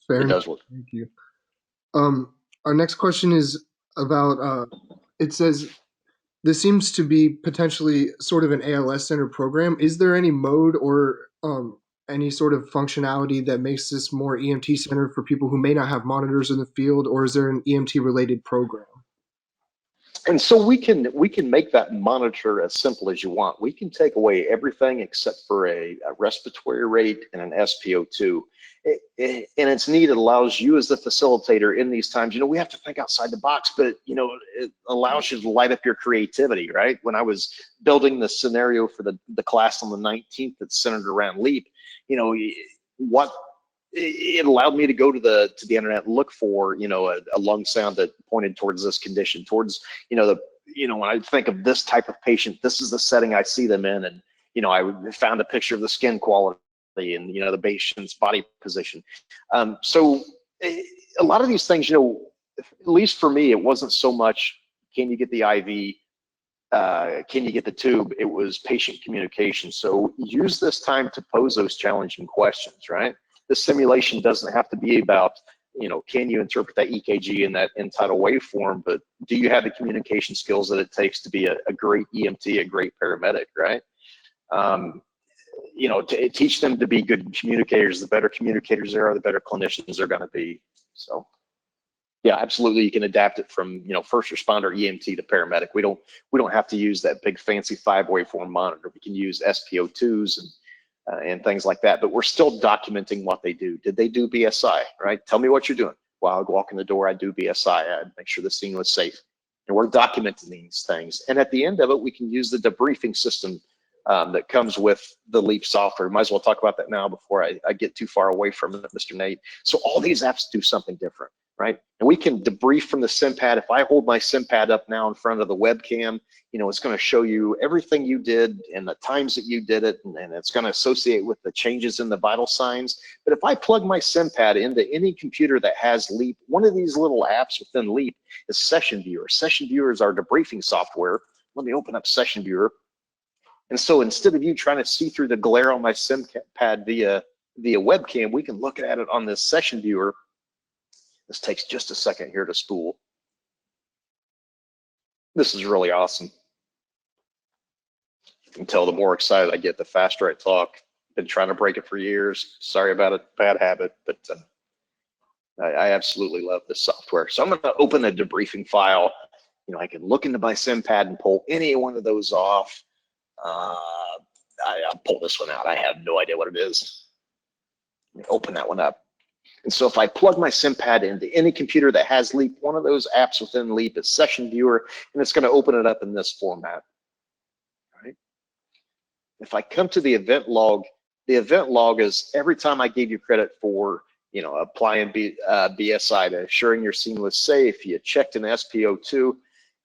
Fair It enough. does work. Thank you. Our next question is about, it says, this seems to be potentially sort of an ALS center program. Is there any mode or any sort of functionality that makes this more EMT center for people who may not have monitors in the field, or is there an EMT related program? And so we can make that monitor as simple as you want. We can take away everything except for a respiratory rate and an SpO2. And it's neat. It allows you as the facilitator in these times, we have to think outside the box, but it allows you to light up your creativity, right? When I was building the scenario for the class on the 19th that's centered around LEAP, what it allowed me to go to the internet and look for a lung sound that pointed towards this condition, towards when I think of this type of patient, this is the setting I see them in. And I found a picture of the skin quality and the patient's body position. So a lot of these things, at least for me, it wasn't so much can you get the IV, can you get the tube? It was patient communication. So use this time to pose those challenging questions, right? The simulation doesn't have to be about, can you interpret that EKG in that end-tidal waveform, but do you have the communication skills that it takes to be a great EMT, a great paramedic, right? To teach them to be good communicators. The better communicators they are, the better clinicians they're going to be. So, yeah, absolutely, you can adapt it from first responder, EMT to paramedic. We don't have to use that big fancy 5 waveform monitor. We can use SpO2s and things like that, but we're still documenting what they do. Did they do BSI, right? Tell me what you're doing. Well, I'll walk in the door, I do BSI, I'd make sure the scene was safe. And we're documenting these things. And at the end of it, we can use the debriefing system that comes with the LEAP software. Might as well talk about that now before I get too far away from it, Mr. Nate. So all these apps do something different, right? And we can debrief from the Simpad. If I hold my Simpad up now in front of the webcam, it's going to show you everything you did and the times that you did it, and it's going to associate with the changes in the vital signs. But if I plug my Simpad into any computer that has LEAP, one of these little apps within LEAP is Session Viewer. Session Viewer is our debriefing software. Let me open up Session Viewer. And so instead of you trying to see through the glare on my Simpad via webcam, we can look at it on this Session Viewer. This takes just a second here to spool. This is really awesome. You can tell the more excited I get, the faster I talk. Been trying to break it for years. Sorry about it, bad habit, but I absolutely love this software. So I'm going to open a debriefing file. I can look into my Simpad and pull any one of those off. I'll pull this one out. I have no idea what it is. Let me open that one up. And so if I plug my Simpad into any computer that has LEAP, one of those apps within LEAP is Session Viewer, and it's going to open it up in this format. All right. If I come to the event log is every time I gave you credit for applying BSI to assuring your scene was safe, you checked an SpO2,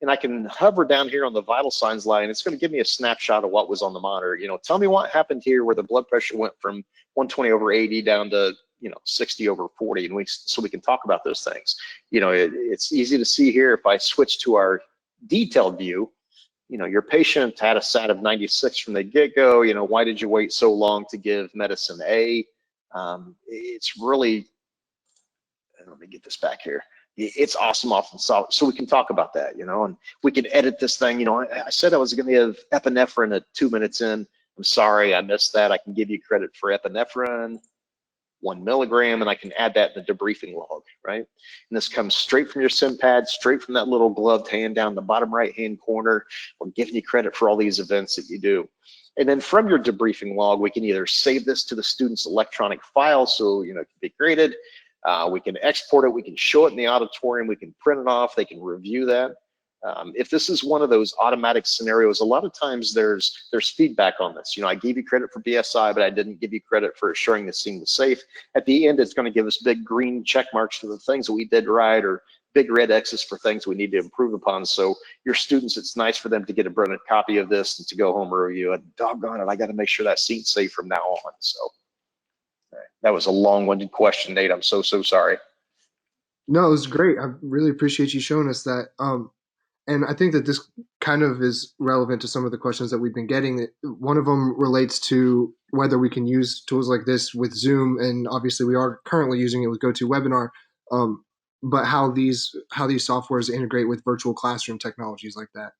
and I can hover down here on the vital signs line. It's going to give me a snapshot of what was on the monitor. Tell me what happened here where the blood pressure went from 120/80 down to 60/40, and so we can talk about those things. It's easy to see here if I switch to our detailed view. Your patient had a SAT of 96 from the get-go. Why did you wait so long to give medicine A? It's really, let me get this back here. It's awesome, so we can talk about that, and we can edit this thing. I said I was going to give epinephrine at 2 minutes in. I'm sorry, I missed that. I can give you credit for epinephrine, 1 milligram, and I can add that in the debriefing log, right? And this comes straight from your Simpad, straight from that little gloved hand down the bottom right-hand corner. We're giving you credit for all these events that you do. And then from your debriefing log, we can either save this to the student's electronic file, so it can be graded. We can export it. We can show it in the auditorium. We can print it off. They can review that. If this is one of those automatic scenarios, a lot of times there's feedback on this. I gave you credit for BSI, but I didn't give you credit for assuring the scene was safe. At the end, it's going to give us big green check marks for the things that we did right, or big red X's for things we need to improve upon. So your students, it's nice for them to get a printed copy of this and to go home and review it. Doggone it, I got to make sure that scene's safe from now on. So that was a long-winded question, Nate. I'm so sorry. No, it was great. I really appreciate you showing us that. And I think that this kind of is relevant to some of the questions that we've been getting. One of them relates to whether we can use tools like this with Zoom, and obviously we are currently using it with GoToWebinar, but how these softwares integrate with virtual classroom technologies like that.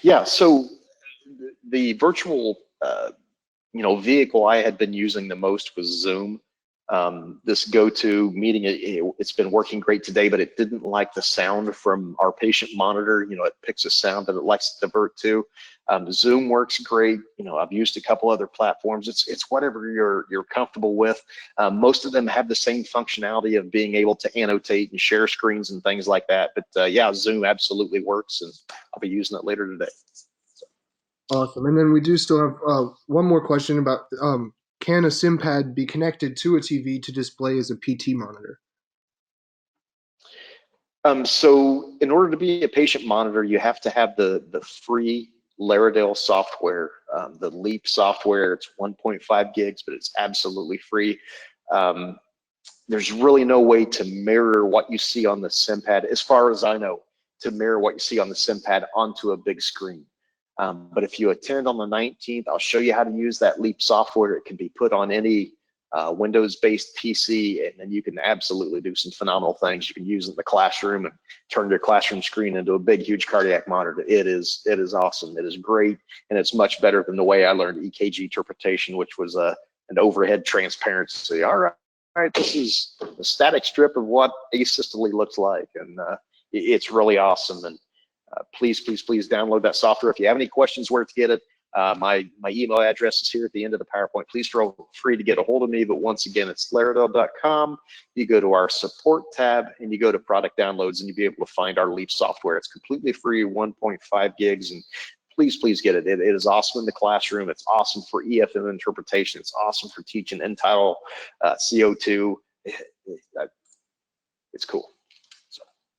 Yeah, so the virtual vehicle I had been using the most was Zoom. This go-to meeting, it's been working great today, but it didn't like the sound from our patient monitor. It picks a sound that it likes to divert to. Zoom works great. I've used a couple other platforms. It's whatever you're comfortable with. Most of them have the same functionality of being able to annotate and share screens and things like that. But yeah, Zoom absolutely works, and I'll be using it later today. Awesome. And then we do still have one more question about can a Simpad be connected to a TV to display as a PT monitor? So in order to be a patient monitor, you have to have the free Leradell software, the Leap software. It's 1.5 gigs, but it's absolutely free. There's really no way to mirror what you see on the Simpad, as far as I know, to mirror what you see on the Simpad onto a big screen. But if you attend on the 19th, I'll show you how to use that Leap software. It can be put on any Windows-based PC, and then you can absolutely do some phenomenal things. You can use it in the classroom and turn your classroom screen into a big, huge cardiac monitor. It is awesome. It is great, and it's much better than the way I learned EKG interpretation, which was an overhead transparency. All right, this is a static strip of what asystole looks like, and it's really awesome. And please download that software. If you have any questions where to get it, my email address is here at the end of the PowerPoint. Please feel free to get a hold of me. But once again, it's leradell.com. You go to our support tab and you go to product downloads, and you'll be able to find our Leap software. It's completely free, 1.5 gigs, and please get it. It is awesome in the classroom. It's awesome for EFM interpretation. It's awesome for teaching end-tidal CO2. It's cool.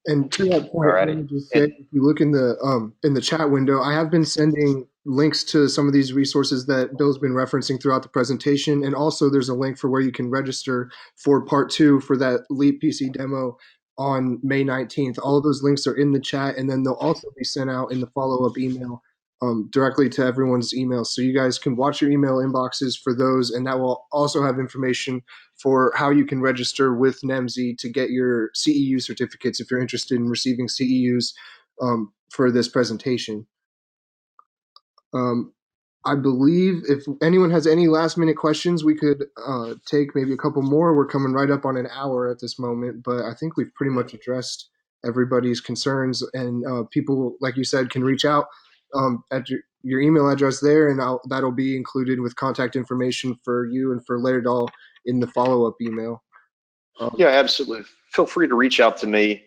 And to that point, let me just say, if you look in the chat window, I have been sending links to some of these resources that Bill's been referencing throughout the presentation, and also there's a link for where you can register for part 2 for that Leap PC demo on May 19th. All of those links are in the chat, and then they'll also be sent out in the follow-up email directly to everyone's emails. So you guys can watch your email inboxes for those, and that will also have information for how you can register with NEMSI to get your CEU certificates if you're interested in receiving CEUs for this presentation. I believe if anyone has any last minute questions, we could take maybe a couple more. We're coming right up on an hour at this moment, but I think we've pretty much addressed everybody's concerns, and people, like you said, can reach out at your email address there, and that'll be included with contact information for you and for Leradell in the follow-up email. Yeah, absolutely. Feel free to reach out to me.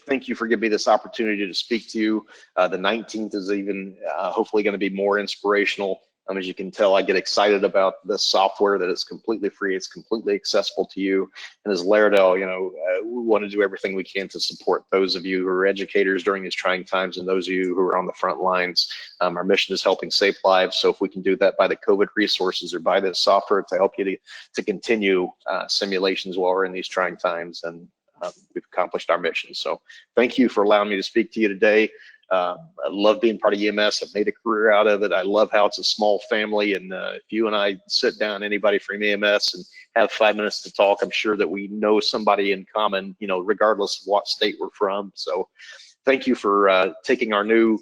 Thank you for giving me this opportunity to speak to you. The 19th is even hopefully going to be more inspirational. As you can tell, I get excited about the software, that it's completely free, it's completely accessible to you. And as Leradell, we want to do everything we can to support those of you who are educators during these trying times, and those of you who are on the front lines. Our mission is helping save lives. So if we can do that by the COVID resources or by this software to help you to continue simulations while we're in these trying times, and we've accomplished our mission. So thank you for allowing me to speak to you today. I love being part of EMS. I've made a career out of it. I love how it's a small family, and if you and I sit down, anybody from EMS, and have 5 minutes to talk, I'm sure that we know somebody in common, regardless of what state we're from. So thank you for taking our new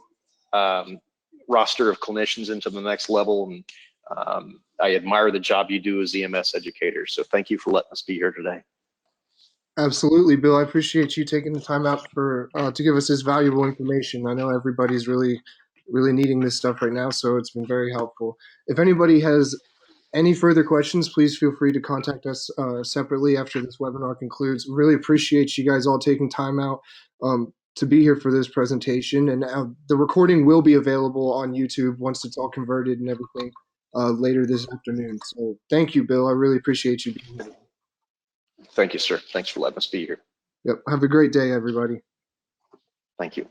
roster of clinicians into the next level, and I admire the job you do as EMS educators. So thank you for letting us be here today. Absolutely, Bill. I appreciate you taking the time out to give us this valuable information. I know everybody's really needing this stuff right now, so it's been very helpful. If anybody has any further questions, please feel free to contact us separately after this webinar concludes. Really appreciate you guys all taking time out to be here for this presentation. And the recording will be available on YouTube once it's all converted and everything later this afternoon. So thank you, Bill. I really appreciate you being here. Thank you, sir. Thanks for letting us be here. Yep. Have a great day, everybody. Thank you.